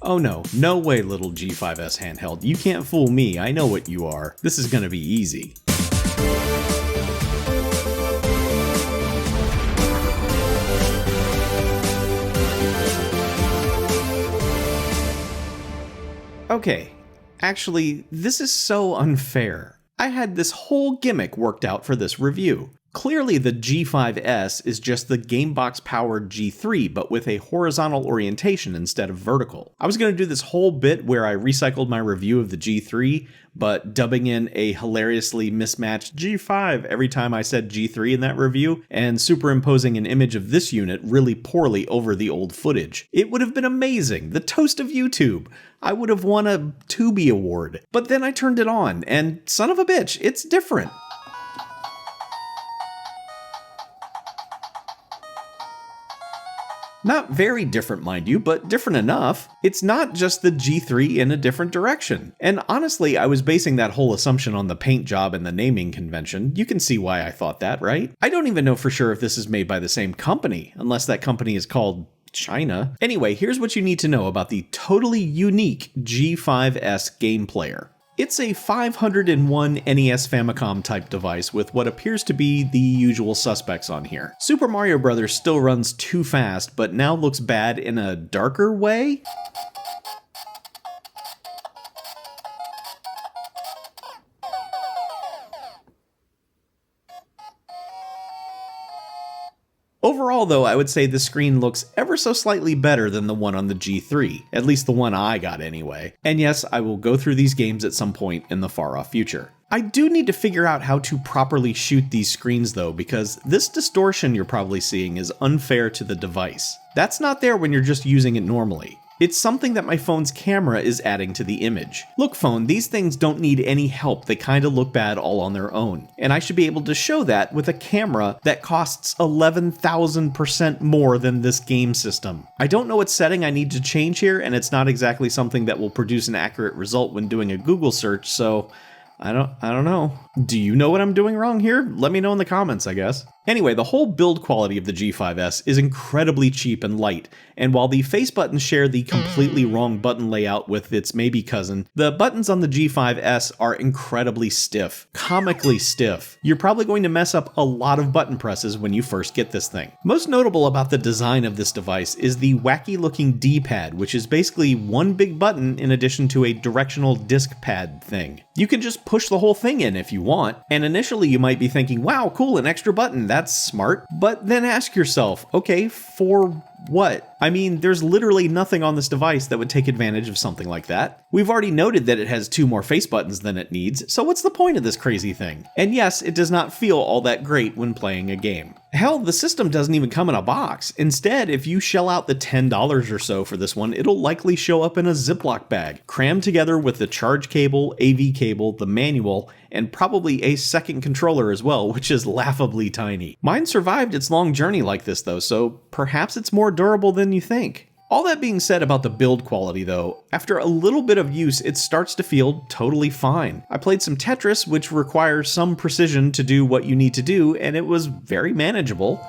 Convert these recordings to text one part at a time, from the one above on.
Oh no, no way little G5s handheld, you can't fool me, I know what you are. This is gonna be easy. Okay, actually, this is so unfair. I had this whole gimmick worked out for this review. Clearly the G5s is just the Gamebox-powered G3, but with a horizontal orientation instead of vertical. I was going to do this whole bit where I recycled my review of the G3, but dubbing in a hilariously mismatched G5 every time I said G3 in that review, and superimposing an image of this unit really poorly over the old footage. It would have been amazing, the toast of YouTube. I would have won a Tubi award. But then I turned it on, and son of a bitch, it's different. Not very different, mind you, but different enough. It's not just the G3 in a different direction. And honestly, I was basing that whole assumption on the paint job and the naming convention. You can see why I thought that, right? I don't even know for sure if this is made by the same company, unless that company is called China. Anyway, here's what you need to know about the totally unique G5s Game Player. It's a 501 NES Famicom type device with what appears to be the usual suspects on here. Super Mario Bros. Still runs too fast, but now looks bad in a darker way? Overall though, I would say the screen looks ever so slightly better than the one on the G3, at least the one I got anyway. And yes, I will go through these games at some point in the far off future. I do need to figure out how to properly shoot these screens though, because this distortion you're probably seeing is unfair to the device. That's not there when you're just using it normally. It's something that my phone's camera is adding to the image. Look phone, these things don't need any help, they kinda look bad all on their own. And I should be able to show that with a camera that costs 11,000% more than this game system. I don't know what setting I need to change here, and it's not exactly something that will produce an accurate result when doing a Google search, so I don't know. Do you know what I'm doing wrong here? Let me know in the comments, I guess. Anyway, the whole build quality of the G5s is incredibly cheap and light, and while the face buttons share the completely wrong button layout with its maybe cousin, the buttons on the G5s are incredibly stiff, comically stiff. You're probably going to mess up a lot of button presses when you first get this thing. Most notable about the design of this device is the wacky looking D-pad, which is basically one big button in addition to a directional disc pad thing. You can just push the whole thing in if you want, and initially you might be thinking, wow, cool, an extra button, that's smart. But then ask yourself, okay, for what? I mean, there's literally nothing on this device that would take advantage of something like that. We've already noted that it has 2 more face buttons than it needs, so what's the point of this crazy thing? And yes, it does not feel all that great when playing a game. Hell, the system doesn't even come in a box. Instead, if you shell out the $10 or so for this one, it'll likely show up in a Ziploc bag, crammed together with the charge cable, AV cable, the manual, and probably a second controller as well, which is laughably tiny. Mine survived its long journey like this though, so perhaps it's more durable than you think. All that being said about the build quality though, after a little bit of use it starts to feel totally fine. I played some Tetris, which requires some precision to do what you need to do, and it was very manageable.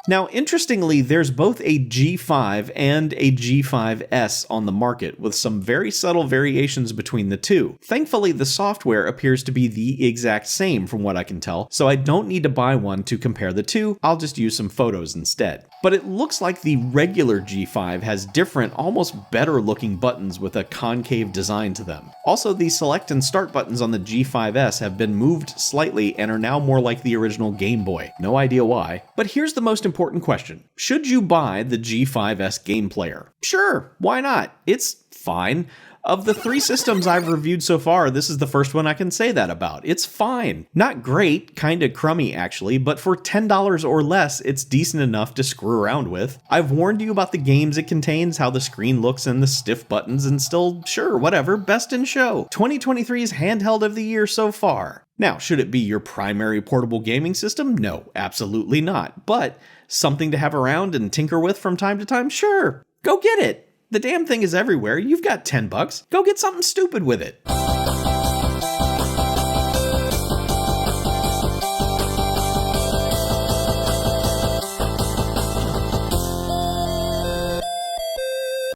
Now, interestingly, there's both a G5 and a G5s on the market, with some very subtle variations between the two. Thankfully, the software appears to be the exact same from what I can tell, so I don't need to buy one to compare the two, I'll just use some photos instead. But it looks like the regular G5 has different, almost better looking buttons with a concave design to them. Also, the select and start buttons on the G5s have been moved slightly and are now more like the original Game Boy. No idea why. But here's the most important question. Should you buy the G5s Game Player? Sure, why not? It's fine. Of the 3 systems I've reviewed so far, this is the first one I can say that about. It's fine. Not great, kinda crummy actually, but for $10 or less, it's decent enough to screw around with. I've warned you about the games it contains, how the screen looks and the stiff buttons, and still, sure, whatever, best in show. 2023's Handheld of the Year so far. Now, should it be your primary portable gaming system? No, absolutely not. But something to have around and tinker with from time to time? Sure, go get it. The damn thing is everywhere. You've got $10. Go get something stupid with it.